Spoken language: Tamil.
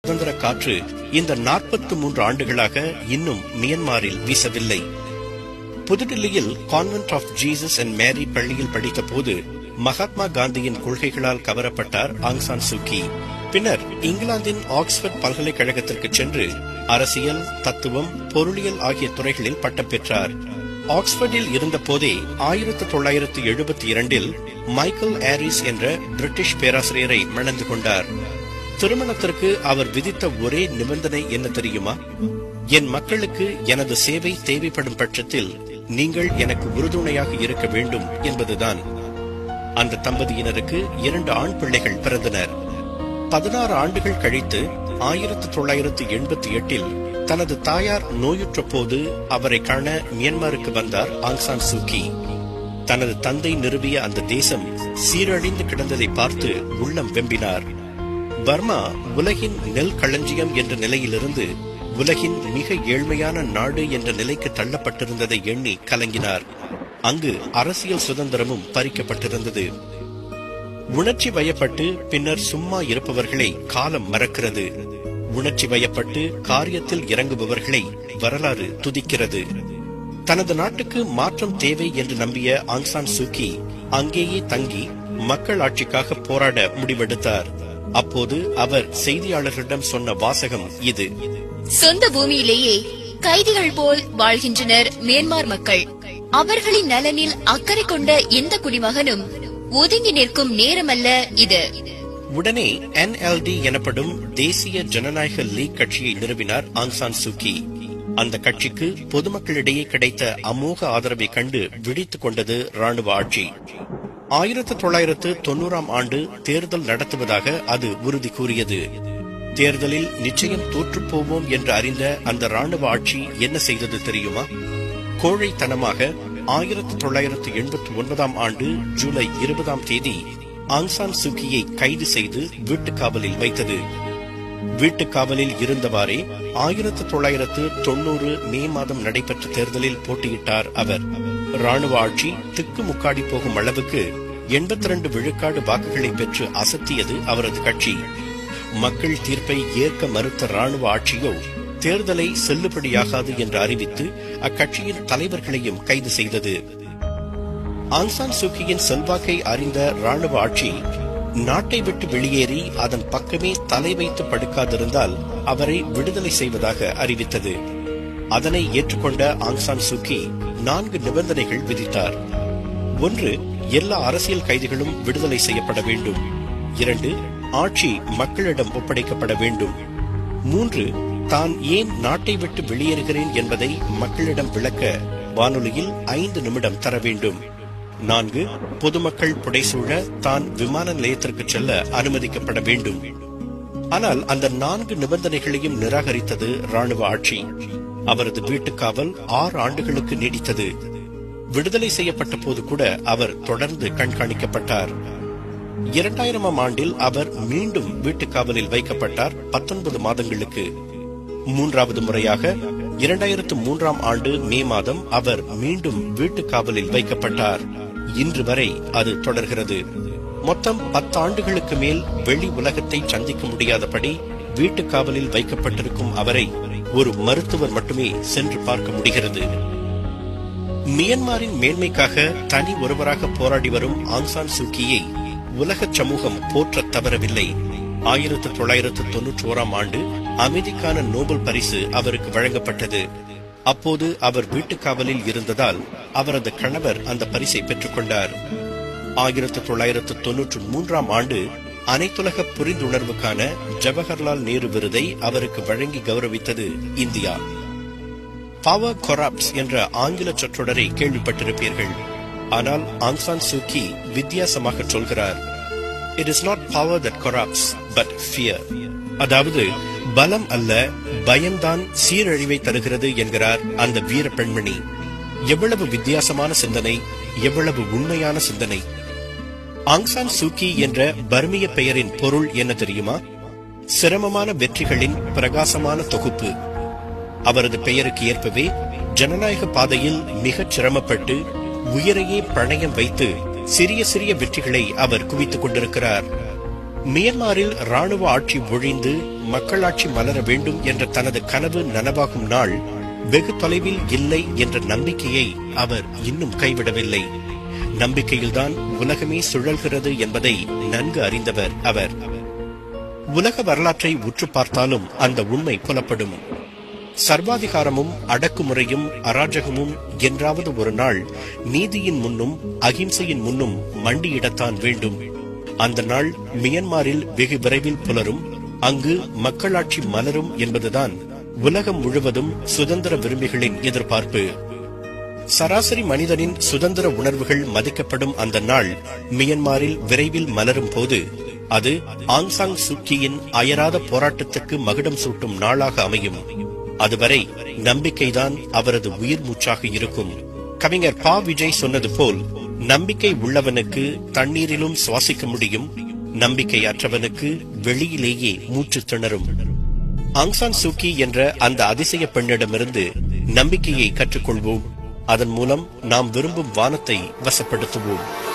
சுதந்திர காற்று இந்த 43 ஆண்டுகளாக இன்னும் மியன்மாரில் வீசவில்லை. புதுடில்லியில் கான்வென்ட் ஆஃப் ஜீசஸ் அண்ட் மேரி பள்ளியில் படித்த போது மகாத்மா காந்தியின் கொள்கைகளால் கவரப்பட்டார் ஆங் சான் சூகி. பின்னர் இங்கிலாந்தின் ஆக்ஸ்போர்ட் பல்கலைக்கழகத்திற்கு சென்று அரசியல், தத்துவம், பொருளியல் ஆகிய துறைகளில் பட்டம் பெற்றார். ஆக்ஸ்போர்டில் இருந்த போதே 1972 மைக்கேல் ஆரிஸ் என்ற பிரிட்டிஷ் பேராசிரியரை மணந்து கொண்டார். திருமணத்திற்கு அவர் விதித்த ஒரே நிபந்தனை என்ன தெரியுமா? என் மக்களுக்கு எனது சேவை தேவைப்படும் பட்சத்தில் நீங்கள் எனக்கு உறுதுணையாக இருக்க வேண்டும் என்பதுதான். அந்த தம்பதியினருக்கு 2 ஆண் பிள்ளைகள் பிறந்தனர். 16 ஆண்டுகள் கழித்து 1988 தனது தாயார் நோயுற்ற போது அவரை காண மியான்மருக்கு வந்தார் ஆங் சான் சூகி. தனது தந்தை நிறுவிய அந்த தேசம் சீரழிந்து கிடந்ததை பார்த்து உள்ளம் வெம்பினார். பர்மா உலகின் நெல் களஞ்சியம் என்ற நிலையிலிருந்து உலகின் மிக ஏழ்மையான நாடு என்ற நிலைக்கு தள்ளப்பட்டிருந்ததை எண்ணி கலங்கினார். அங்கு அரசியல் சுதந்திரமும் பறிக்கப்பட்டிருந்தது. உணர்ச்சி வயப்பட்டு பின்னர் சும்மா இருப்பவர்களை காலம் மறக்கிறது. உணர்ச்சி வயப்பட்டு காரியத்தில் இறங்குபவர்களை வரலாறு துதிக்கிறது. தனது நாட்டுக்கு மாற்றம் தேவை என்று நம்பிய ஆங் சான் சூகி அங்கேயே தங்கி மக்கள் ஆட்சிக்காக போராட முடிவெடுத்தார். அப்போது அவர் செய்தியாளர்களிடம் சொன்ன வாசகம் இது: சொந்த பூமியிலேயே கைதிகள் போல் வாழ்கின்றனர் மியான்மர் மக்கள். அவர்களின் நலனில் அக்கறை கொண்ட எந்த குடிமகனும் ஒதுங்கி நிற்கும் நேரமல்ல இது. உடனே NLD எனப்படும் தேசிய ஜனநாயக லீக் கட்சியை நிறுவினார் ஆங் சான் சூகி. அந்த கட்சிக்கு பொதுமக்களிடையே கிடைத்த அமோக ஆதரவை கண்டு விழித்துக் கொண்டது ராணுவ ஆட்சி. 1990 தேர்தல் நடத்துவதாக அது உறுதி கூறியது. தேர்தலில் நிச்சயம் தோற்றுப்போவோம் என்று அறிந்த அந்த ராணுவ ஆட்சி என்ன செய்தது தெரியுமா? கோழைத்தனமாக 1989 ஜூலை 20 ஆங் சான் சூகியை கைது செய்து வீட்டுக்காவலில் வைத்தது. வீட்டுக்காவலில் இருந்தவாறே 1990 மே மாதம் நடைபெற்ற தேர்தலில் போட்டியிட்டார் அவர். ராணுவ ஆட்சி திக்குமுக்காடி போகும் அளவுக்கு 82 விழுக்காடு வாக்குகளை பெற்று அசத்தியது அவரது கட்சி. மக்கள் தீர்ப்பை ஏற்க மறுத்த ராணுவ ஆட்சியோ தேர்தலை செல்லுபடியாகாது என்று அறிவித்து அக்கட்சியின் தலைவர்களையும் கைது செய்தது. ஆங் சான் சூகியின் செல்வாக்கை அறிந்த ராணுவ ஆட்சி நாட்டை விட்டு வெளியேறி அதன் பக்கமே தலை வைத்து படுக்காதிருந்தால் அவரை விடுதலை செய்வதாக அறிவித்தது. அதனை ஏற்றுக்கொண்ட ஆங் சான் சூகி 4 நிபந்தனைகள் விதித்தார். 1. எல்லா அரசியல் கைதிகளும் விடுதலை செய்யப்பட வேண்டும். 2. ஆட்சி மக்களிடம் ஒப்படைக்கப்பட வேண்டும். 3. தான் ஏன் நாட்டை விட்டு வெளியேறுகிறேன் என்பதை மக்களிடம் விளக்க வானொலியில் 5 நிமிடம் தர வேண்டும். 4. பொதுமக்கள் புடைசூழ தான் விமான நிலையத்திற்கு செல்ல அனுமதிக்கப்பட வேண்டும். ஆனால் அந்த 4 நிபந்தனைகளையும் நிராகரித்தது ராணுவ ஆட்சி. அவரது வீட்டுக்காவல் 6 ஆண்டுகளுக்கு நீடித்தது. விடுதலை செய்யப்பட்ட போது கூட அவர் தொடர்ந்து கண்காணிக்கப்பட்டார். 2000 அவர் மீண்டும் வீட்டுக்காவலில் வைக்கப்பட்டார் 19 மாதங்களுக்கு. 3வது முறையாக 2003 மே மாதம் அவர் மீண்டும் வீட்டுக்காவலில் வைக்கப்பட்டார். இன்று வரை அது தொடர்கிறது. மொத்தம் 10 ஆண்டுகளுக்கு மேல் வெளி உலகத்தை சந்திக்க முடியாதபடி வீட்டுக்காவலில் வைக்கப்பட்டிருக்கும் அவரை ஒரு மருத்துவர் மட்டுமே சென்று பார்க்க முடிகிறது. மியான்மரின் மேன்மைக்காக தனி ஒருவராக போராடி வரும் ஆங் சான் சூகியை உலக சமூகம் போற்ற தவறவில்லை. 1991 அமைதிக்கான நோபல் பரிசு அவருக்கு வழங்கப்பட்டது. அப்போது அவர் வீட்டுக்காவலில் இருந்ததால் அவரது கணவர் அந்த பரிசை பெற்றுக் கொண்டார். 1993 அனைத்துலக புரிந்துணர்வுக்கான ஜவஹர்லால் நேரு விருதை அவருக்கு வழங்கி கௌரவித்தது இந்தியா. பவர் கொரப்ட்ஸ் என்ற ஆங்கில சொற்றொடரை கேள்விப்பட்டிருப்பீர்கள். ஆனால் ஆங் சான் சூகி வித்தியாசமாக சொல்கிறார். It is not power that corrupts, but fear. அதாவது பலம் அல்ல, பயம்தான் சீரழிவை தருகிறது என்கிறார் அந்த வீர பெண்மணி. எவ்வளவு வித்தியாசமான சிந்தனை, எவ்வளவு உண்மையான சிந்தனை. ஆங் சான் சூகி என்ற பர்மிய பெயரின் பொருள் என்ன தெரியுமா? சிரமமான வெற்றிகளின் பிரகாசமான தொகுப்பு. அவரது பெயருக்கு ஏற்பவே ஜனநாயக பாதையில் மிகச் சிரமப்பட்டு உயிரையே பணயம் வைத்து சிறிய சிறிய வெற்றிகளை அவர் குவித்துக் கொண்டிருக்கிறார். மியன்மாரில் ராணுவ ஆட்சி ஒழிந்து மக்களாட்சி மலர வேண்டும் என்ற தனது கனவு நனவாகும் நாள் வெகு தொலைவில் இல்லை என்ற நம்பிக்கையை அவர் இன்னும் கைவிடவில்லை. நம்பிக்கையில்தான் உலகமே சுழல்கிறது என்பதை நன்கு அறிந்தவர் அவர். உலக வரலாற்றை உற்று பார்த்தாலும் அந்த உண்மை புலப்படும். சர்வாதிகாரமும் அடக்குமுறையும் அராஜகமும் என்றாவது ஒரு நாள் நீதியின் முன்னும் அகிம்சையின் முன்னும் மண்டியிடத்தான் வேண்டும். அந்த நாள் மியன்மாரில் வெகு விரைவில் புலரும். அங்கு மக்களாட்சி மலரும் என்பதுதான் உலகம் முழுவதும் சுதந்திர விரும்பிகளின் எதிர்பார்ப்பு. சராசரி மனிதனின் சுதந்திர உணர்வுகள் மதிக்கப்படும் அந்த நாள் மியன்மாரில் விரைவில் மலரும் போது அது ஆங் சாங் சூக்கியின் அயராத போராட்டத்திற்கு மகுடம் சூட்டும் நாளாக அமையும். அதுவரை நம்பிக்கைதான் அவரது உயிர் மூச்சாக இருக்கும். கவிஞர் பா விஜய் சொன்னது போல், நம்பிக்கை உள்ளவனுக்கு தண்ணீரிலும் சுவாசிக்க முடியும், நம்பிக்கை அற்றவனுக்கு வெளியிலேயே மூச்சு திணறும். ஆங் சான் சூக்கி என்ற அந்த அதிசய பெண்ணிடமிருந்து நம்பிக்கையை கற்றுக்கொள்வோம். அதன் மூலம் நாம் விரும்பும் வானத்தை வசப்படுத்துவோம்.